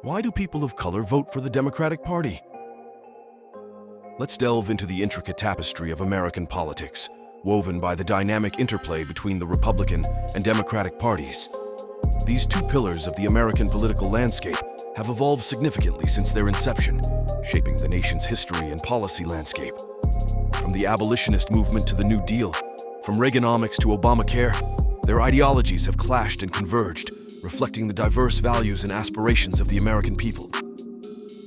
Why do people of color vote for the Democratic Party? Let's delve into the intricate tapestry of American politics, woven by the dynamic interplay between the Republican and Democratic parties. These two pillars of the American political landscape have evolved significantly since their inception, shaping the nation's history and policy landscape. From the abolitionist movement to the New Deal, from Reaganomics to Obamacare, their ideologies have clashed and converged, reflecting the diverse values and aspirations of the American people.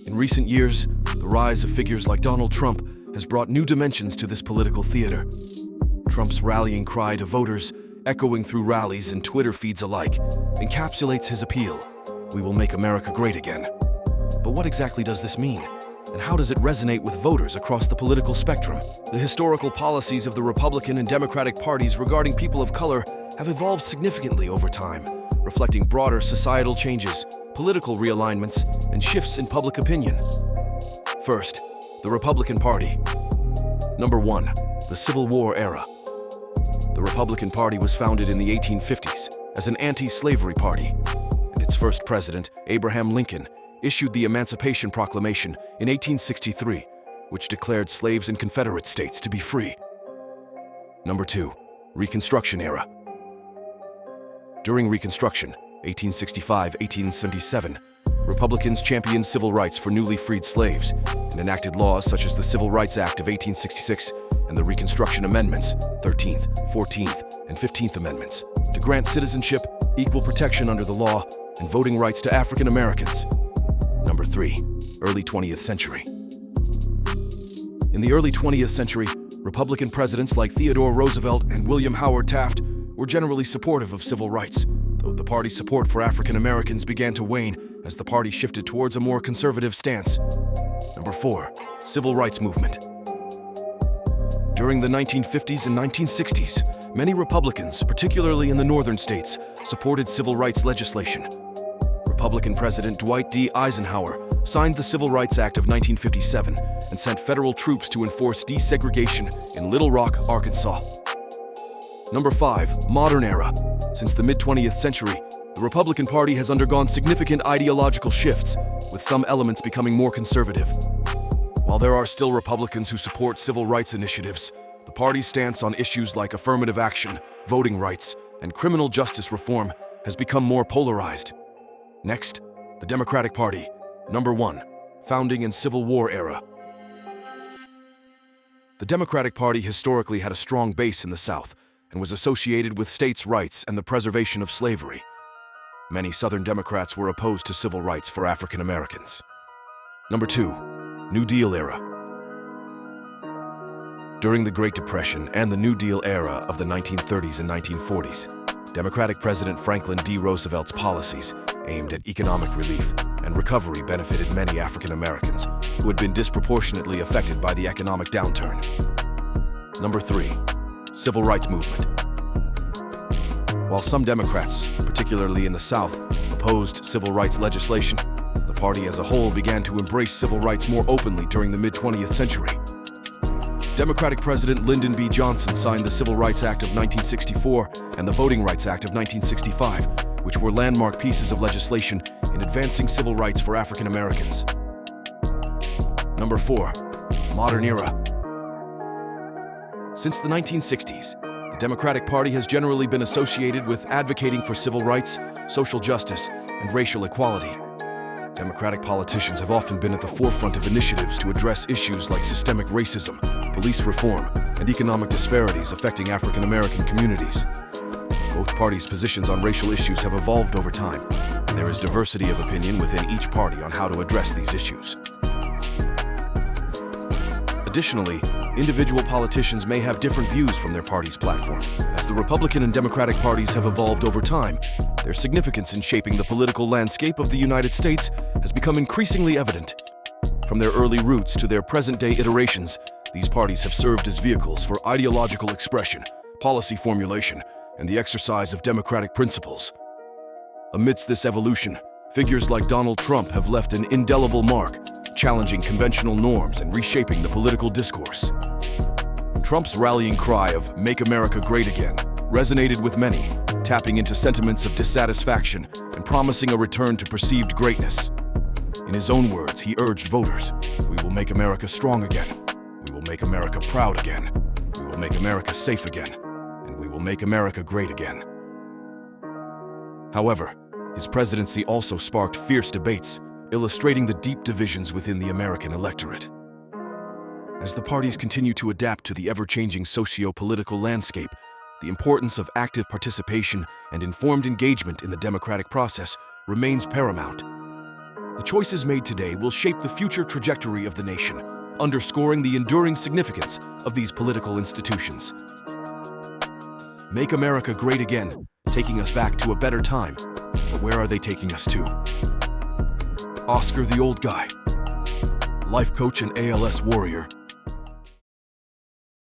In recent years, the rise of figures like Donald Trump has brought new dimensions to this political theater. Trump's rallying cry to voters, echoing through rallies and Twitter feeds alike, encapsulates his appeal: "We will make America great again." But what exactly does this mean? And how does it resonate with voters across the political spectrum? The historical policies of the Republican and Democratic parties regarding people of color have evolved significantly over time, reflecting broader societal changes, political realignments, and shifts in public opinion. First, the Republican Party. Number 1. The Civil War era. The Republican Party was founded in the 1850s as an anti-slavery party, and its first president, Abraham Lincoln, issued the Emancipation Proclamation in 1863, which declared slaves in Confederate states to be free. Number 2. Reconstruction era. During Reconstruction, 1865-1877, Republicans championed civil rights for newly freed slaves and enacted laws such as the Civil Rights Act of 1866 and the Reconstruction Amendments, 13th, 14th, and 15th Amendments, to grant citizenship, equal protection under the law, and voting rights to African Americans. Number 3. Early 20th century. In the early 20th century, Republican presidents like Theodore Roosevelt and William Howard Taft were generally supportive of civil rights, though the party's support for African Americans began to wane as the party shifted towards a more conservative stance. Number 4. Civil rights movement. During the 1950s and 1960s, many Republicans, particularly in the northern states, supported civil rights legislation. Republican President Dwight D. Eisenhower signed the Civil Rights Act of 1957 and sent federal troops to enforce desegregation in Little Rock, Arkansas. Number 5. Modern era. Since the mid-20th century, the Republican Party has undergone significant ideological shifts, with some elements becoming more conservative. While there are still Republicans who support civil rights initiatives, the party's stance on issues like affirmative action, voting rights, and criminal justice reform has become more polarized. Next, the Democratic Party. Number 1. Founding and Civil War era. The Democratic Party historically had a strong base in the South and was associated with states' rights and the preservation of slavery. Many Southern Democrats were opposed to civil rights for African Americans. Number 2. New Deal era. During the Great Depression and the New Deal era of the 1930s and 1940s, Democratic President Franklin D. Roosevelt's policies aimed at economic relief and recovery benefited many African Americans who had been disproportionately affected by the economic downturn. Number 3. Civil rights movement. While some Democrats, particularly in the South, opposed civil rights legislation, the party as a whole began to embrace civil rights more openly during the mid-20th century. Democratic President Lyndon B. Johnson signed the Civil Rights Act of 1964 and the Voting Rights Act of 1965, which were landmark pieces of legislation in advancing civil rights for African Americans. Number 4. Modern era. Since the 1960s, the Democratic Party has generally been associated with advocating for civil rights, social justice, and racial equality. Democratic politicians have often been at the forefront of initiatives to address issues like systemic racism, police reform, and economic disparities affecting African American communities. Both parties' positions on racial issues have evolved over time, and there is diversity of opinion within each party on how to address these issues. Additionally, individual politicians may have different views from their party's platform. As the Republican and Democratic parties have evolved over time, their significance in shaping the political landscape of the United States has become increasingly evident. From their early roots to their present-day iterations, these parties have served as vehicles for ideological expression, policy formulation, and the exercise of democratic principles. Amidst this evolution, figures like Donald Trump have left an indelible mark, challenging conventional norms and reshaping the political discourse. Trump's rallying cry of "Make America Great Again" resonated with many, tapping into sentiments of dissatisfaction and promising a return to perceived greatness. In his own words, he urged voters, "We will make America strong again. We will make America proud again. We will make America safe again. And we will make America great again." However, his presidency also sparked fierce debates, illustrating the deep divisions within the American electorate. As the parties continue to adapt to the ever-changing socio-political landscape, the importance of active participation and informed engagement in the democratic process remains paramount. The choices made today will shape the future trajectory of the nation, underscoring the enduring significance of these political institutions. Make America great again, taking us back to a better time. But where are they taking us to? Oscar the Old Guy, life coach and ALS warrior,